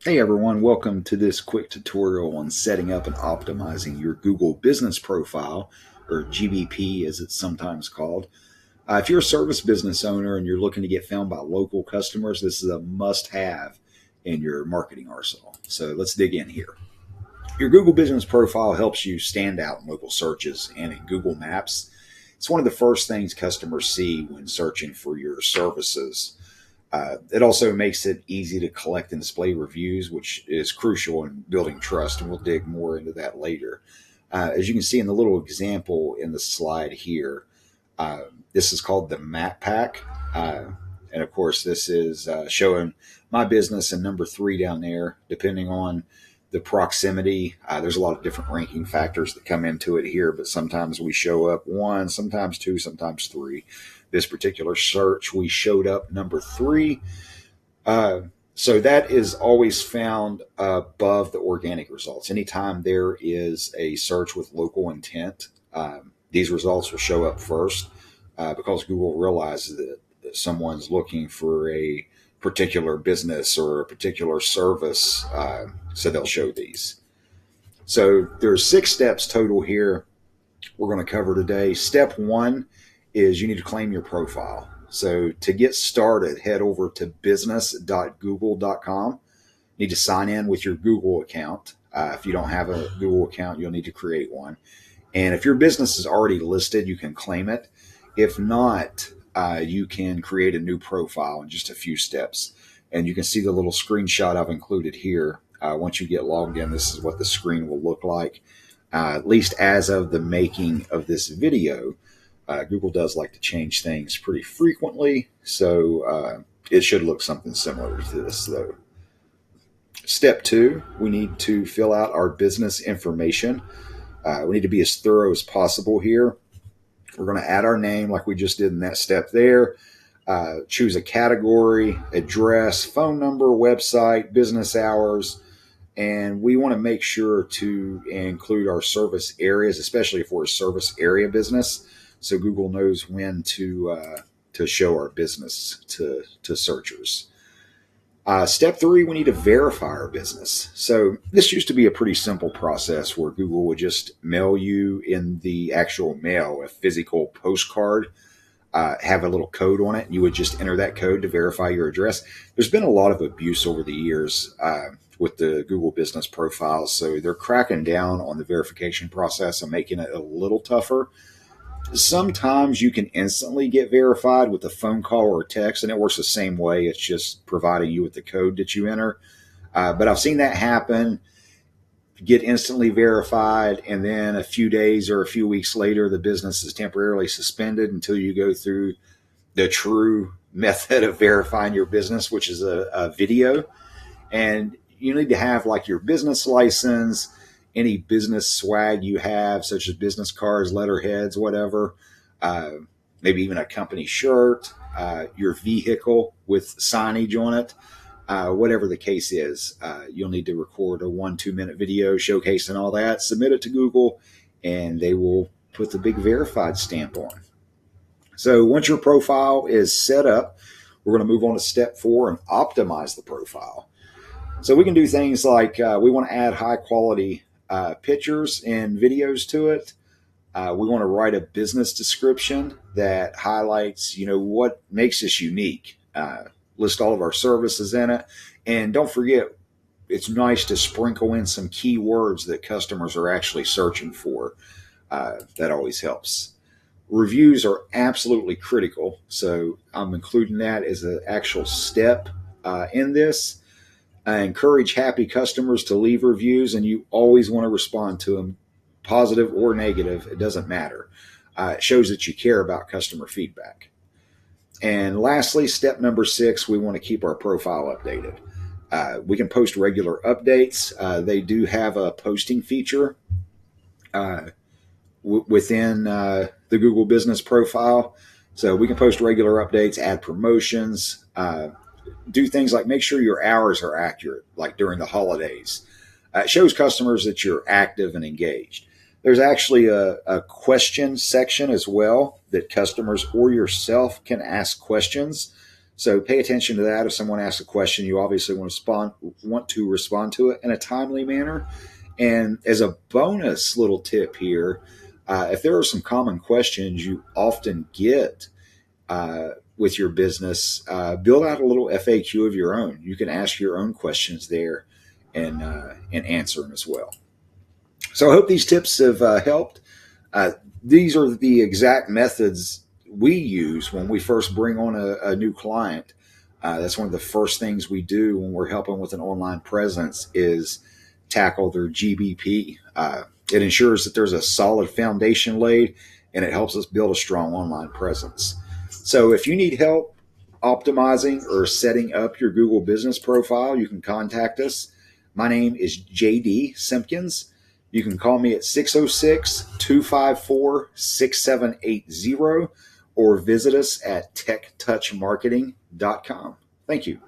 Hey everyone, welcome to this quick tutorial on setting up and optimizing your Google Business Profile, or GBP as it's sometimes called. If you're a service business owner and you're looking to get found by local customers, this is a must-have in your marketing arsenal. So let's dig in here. Your Google Business Profile helps you stand out in local searches and in Google Maps. It's one of the first things customers see when searching for your services. It also makes it easy to collect and display reviews, which is crucial in building trust, and we'll dig more into that later. As you can see in the little example in the slide here, this is called the Map Pack. And of course, this is showing my business and number 3 down there, depending on the proximity. There's a lot of different ranking factors that come into it here, but sometimes we show up 1, sometimes 2, sometimes 3. This particular search, we showed up number 3. So that is always found above the organic results. Anytime there is a search with local intent, these results will show up first because Google realizes that someone's looking for a particular business or a particular service, so they'll show these. So there's 6 steps total here we're going to cover today. Step 1 is you need to claim your profile. So to get started, head over to business.google.com. You need to sign in with your Google account. If you don't have a Google account, you'll need to create one. And if your business is already listed, you can claim it. If not, you can create a new profile in just a few steps. And you can see the little screenshot I've included here. Once you get logged in, this is what the screen will look like. At least as of the making of this video. Google does like to change things pretty frequently, so it should look something similar to this, though. Step 2, we need to fill out our business information. We need to be as thorough as possible here. We're going to add our name like we just did in that step there. Choose a category, address, phone number, website, business hours, and we want to make sure to include our service areas, especially if we're a service area business, so Google knows when to show our business to searchers. Step 3, we need to verify our business. So this used to be a pretty simple process where Google would just mail you in the actual mail a physical postcard, have a little code on it, and you would just enter that code to verify your address. There's been a lot of abuse over the years with the Google Business Profiles, so they're cracking down on the verification process and making it a little tougher. Sometimes you can instantly get verified with a phone call or a text, and it works the same way. It's just providing you with the code that you enter. But I've seen that happen, get instantly verified, and then a few days or a few weeks later, the business is temporarily suspended until you go through the true method of verifying your business, which is a video. And you need to have like your business license, any business swag you have, such as business cards, letterheads, whatever, maybe even a company shirt, your vehicle with signage on it, whatever the case is. You'll need to record a 1-2 minute video showcasing all that, submit it to Google, and they will put the big verified stamp on. So once your profile is set up, we're going to move on to step 4 and optimize the profile. So we can do things like we want to add high quality pictures and videos to it. We want to write a business description that highlights, what makes us unique. List all of our services in it. And don't forget, it's nice to sprinkle in some keywords that customers are actually searching for. That always helps. Reviews are absolutely critical. So I'm including that as an actual step in this. I encourage happy customers to leave reviews, and you always want to respond to them, positive or negative. It doesn't matter. It shows that you care about customer feedback. And lastly, step number 6, we want to keep our profile updated. We can post regular updates. They do have a posting feature within the Google Business Profile. So we can post regular updates, add promotions, do things like make sure your hours are accurate, like during the holidays. It shows customers that you're active and engaged. There's actually a question section as well that customers or yourself can ask questions. So pay attention to that. If someone asks a question, you obviously want to respond to it in a timely manner. And as a bonus little tip here, if there are some common questions you often get with your business, build out a little FAQ of your own. You can ask your own questions there and answer them as well. So I hope these tips have helped. Uh, these are the exact methods we use when we first bring on a new client. That's one of the first things we do when we're helping with an online presence is tackle their GBP. It ensures that there's a solid foundation laid, and it helps us build a strong online presence. So if you need help optimizing or setting up your Google business profile, you can contact us. My name is JD Simpkins. You can call me at 606-254-6780 or visit us at techtouchmarketing.com. Thank you.